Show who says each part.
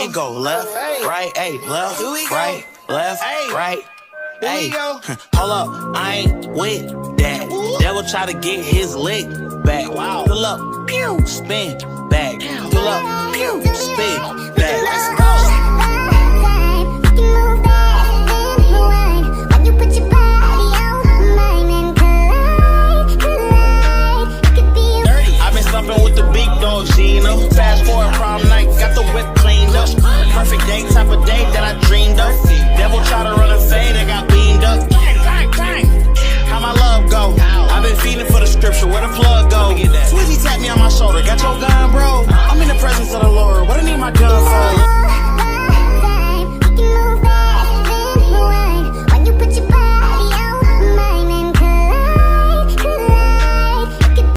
Speaker 1: It go left, right, ayy, left, right, left, right. Hey, hold up, I ain't with that. Devil try to get his lick back. Pull up, pew, spin back. Pull up, pew, spin back. Let's go. I've been stomping with the big dog, Gino. Fast forward prom night, got the whip cleaned up. Perfect day, type of day that I dreamed of. Devil try to run